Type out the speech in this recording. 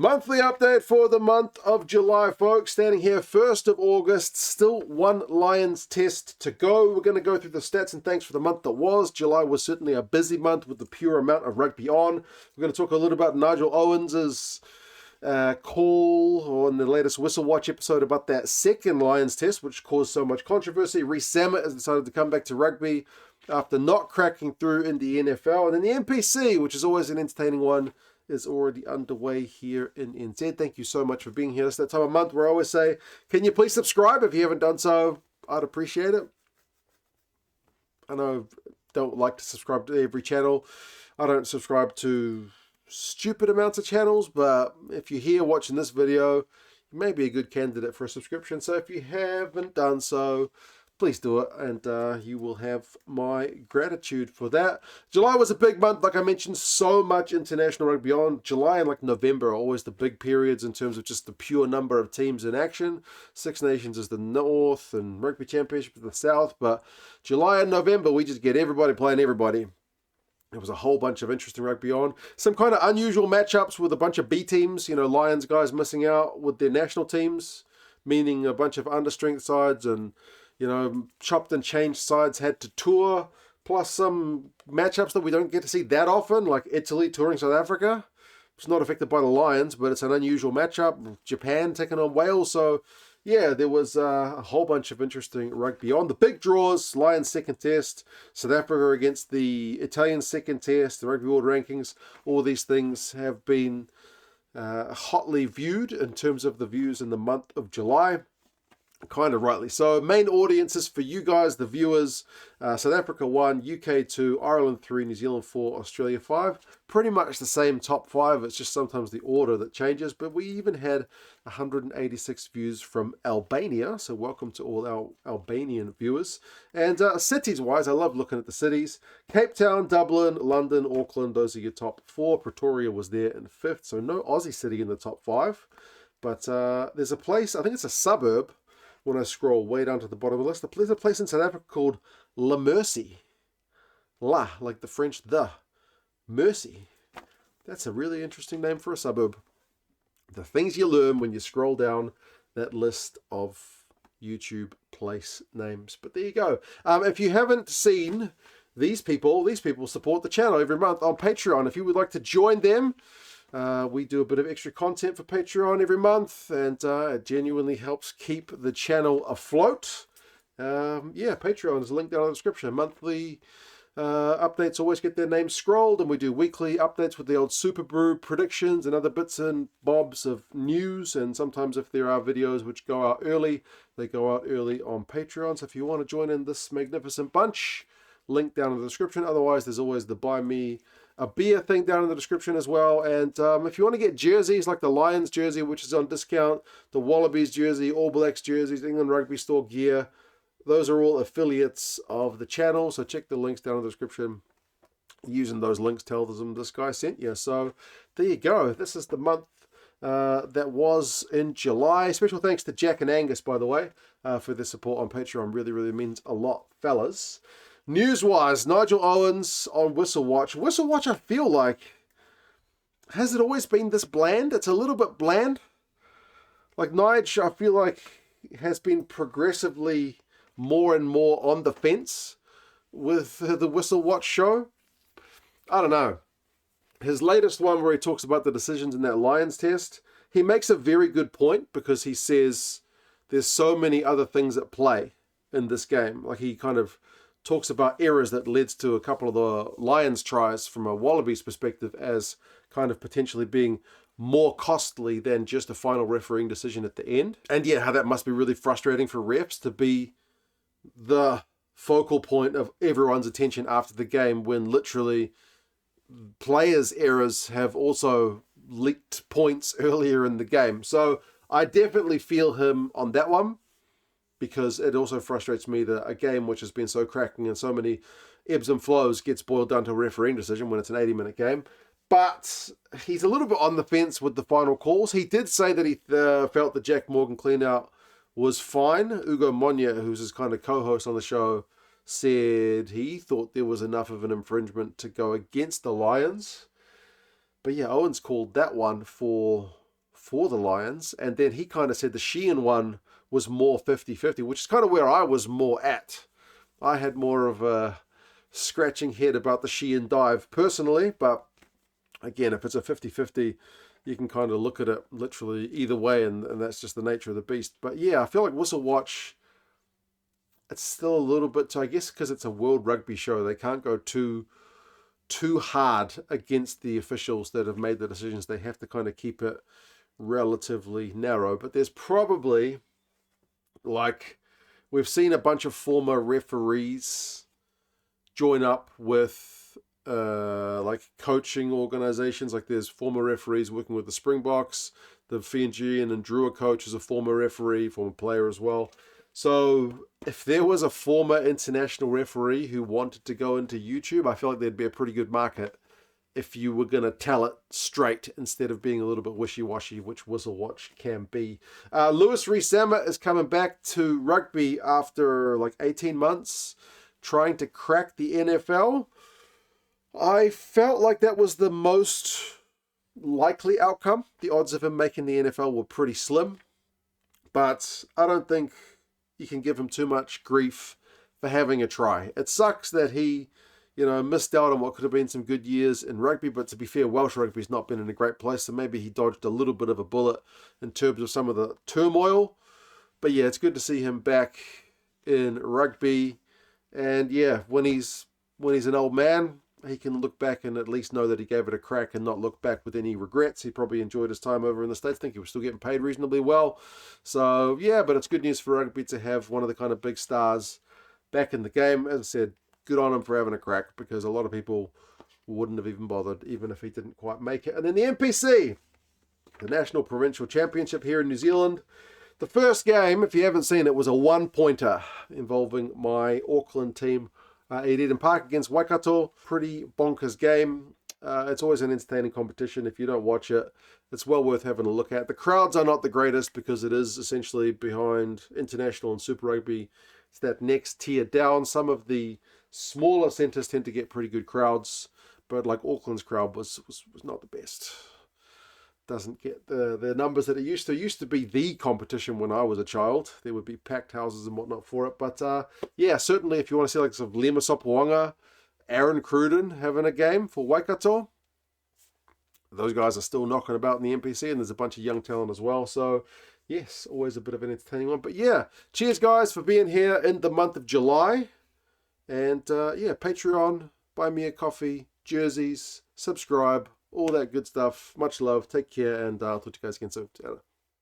Monthly update for the month of July, folks. Standing here 1st of August, still one Lions test to go. We're going to go through the stats and thanks for the month that was. July was certainly a busy month with the pure amount of rugby on. We're going to talk a little about Nigel Owens' call on the latest Whistle Watch episode about that second Lions test, which caused so much controversy. Rees-Zammit has decided to come back to rugby after not cracking through in the NFL. And then the NPC, which is always an entertaining one, is already underway here in NZ. Thank you so much for being here. It's that time of month where I always say, can you please subscribe if you haven't done so? I'd appreciate it. I know I don't like to subscribe to every channel. I don't subscribe to stupid amounts of channels, but if you're here watching this video, you may be a good candidate for a subscription. So if you haven't done so, please do it, and you will have my gratitude for that. July was a big month. Like I mentioned, so much international rugby on. July and like November are always the big periods in terms of just the pure number of teams in action. Six Nations is the North and Rugby Championship is the South. But July and November, we just get everybody playing everybody. There was a whole bunch of interesting rugby on. Some kind of unusual matchups with a bunch of B teams. You know, Lions guys missing out with their national teams, meaning a bunch of understrength sides and chopped and changed sides had to tour, plus some matchups that we don't get to see that often, like Italy touring South Africa. It's not affected by the Lions, but it's an unusual matchup. Japan taking on Wales. So, yeah, there was a whole bunch of interesting rugby on. The big draws, Lions second test, South Africa against the Italian second test, the Rugby World Rankings, all these things have been hotly viewed in terms of the views in the month of July. Kind of rightly so. Main audiences for you guys, the viewers, South Africa 1, UK 2, Ireland 3, New Zealand 4, Australia 5. Pretty much the same top 5. It's just sometimes the order that changes. But we even had 186 views from Albania. So welcome to all our Albanian viewers. And cities-wise, I love looking at the cities. Cape Town, Dublin, London, Auckland, those are your top 4. Pretoria was there in 5th. So no Aussie city in the top 5. But there's a place, I think it's a suburb, when I scroll way down to the bottom of the list, there's a place in South Africa called La Mercy. La, like the French the. Mercy. That's a really interesting name for a suburb. The things you learn when you scroll down that list of YouTube place names. But there you go. If you haven't seen these people support the channel every month on Patreon. If you would like to join them, we do a bit of extra content for Patreon every month, and it genuinely helps keep the channel afloat. Patreon is linked down in the description. Monthly updates always get their names scrolled, and we do weekly updates with the old Super Brew predictions and other bits and bobs of news, and sometimes if there are videos which go out early, they go out early on Patreon. So if you want to join in this magnificent bunch, link down in the description. Otherwise, there's always the Buy Me a Beer thing down in the description as well. And if you want to get jerseys like the Lions jersey, which is on discount, the Wallabies jersey, All Blacks jerseys, England Rugby Store gear, those are all affiliates of the channel. So check the links down in the description. Using those links, tell them this guy sent you. So there you go. This is the month that was in July. Special thanks to Jack and Angus, by the way, for their support on Patreon. Really, really means a lot, fellas. News-wise, Nigel Owens on Whistle Watch. Whistle Watch, I feel like, has it always been this bland? It's a little bit bland. Like Nigel, I feel like, has been progressively more and more on the fence with the Whistle Watch show. I don't know. His latest one where he talks about the decisions in that Lions test, he makes a very good point because he says there's so many other things at play in this game. Like he kind of talks about errors that led to a couple of the Lions tries from a Wallabies perspective as kind of potentially being more costly than just a final refereeing decision at the end. And yeah, how that must be really frustrating for refs to be the focal point of everyone's attention after the game when literally players' errors have also leaked points earlier in the game. So I definitely feel him on that one, because it also frustrates me that a game which has been so cracking and so many ebbs and flows gets boiled down to a refereeing decision when it's an 80-minute game. But he's a little bit on the fence with the final calls. He did say that he felt the Jack Morgan clean-out was fine. Ugo Monya, who's his kind of co-host on the show, said he thought there was enough of an infringement to go against the Lions. But yeah, Owens called that one for for the Lions. And then he kind of said the Sheehan one was more 50-50, which is kind of where I was more at. I had more of a scratching head about the Sheehan dive personally, but again, if it's a 50-50, you can kind of look at it literally either way, and that's just the nature of the beast. But yeah, I feel like Whistle Watch, it's still a little bit, I guess because it's a World Rugby show, they can't go too hard against the officials that have made the decisions. They have to kind of keep it relatively narrow. But there's probably, like, we've seen a bunch of former referees join up with like coaching organizations. Like there's former referees working with the Springboks. The Fijian and Drua coach is a former referee, former player as well. So if there was a former international referee who wanted to go into YouTube, I feel like there'd be a pretty good market if you were going to tell it straight instead of being a little bit wishy-washy, which Whistle Watch can be. Rees-Zammit is coming back to rugby after like 18 months trying to crack the NFL. I felt like that was the most likely outcome. The odds of him making the NFL were pretty slim, but I don't think you can give him too much grief for having a try. It sucks that he, missed out on what could have been some good years in rugby, but to be fair, Welsh rugby's not been in a great place, so maybe he dodged a little bit of a bullet in terms of some of the turmoil. But yeah, it's good to see him back in rugby. And yeah, when he's an old man, he can look back and at least know that he gave it a crack and not look back with any regrets. He probably enjoyed his time over in the States. I think he was still getting paid reasonably well. So yeah, but it's good news for rugby to have one of the kind of big stars back in the game. As I said, good on him for having a crack, because a lot of people wouldn't have even bothered, even if he didn't quite make it. And then the NPC, the National Provincial Championship here in New Zealand. The first game, if you haven't seen it, was a one-pointer involving my Auckland team, at Eden Park against Waikato. Pretty bonkers game. It's always an entertaining competition. If you don't watch it, it's well worth having a look at. The crowds are not the greatest because it is essentially behind International and Super Rugby. It's that next tier down. Some of the smaller centres tend to get pretty good crowds, but like Auckland's crowd was not the best. Doesn't get the numbers that it used to. It used to be the competition when I was a child. There would be packed houses and whatnot for it. But yeah, certainly if you want to see like some Lema Sopoaga, Aaron Cruden having a game for Waikato, those guys are still knocking about in the NPC, and there's a bunch of young talent as well. So yes, always a bit of an entertaining one. But yeah, cheers guys for being here in the month of July. And yeah, Patreon, buy me a coffee, jerseys, subscribe, all that good stuff. Much love. Take care, and I'll talk to you guys again soon.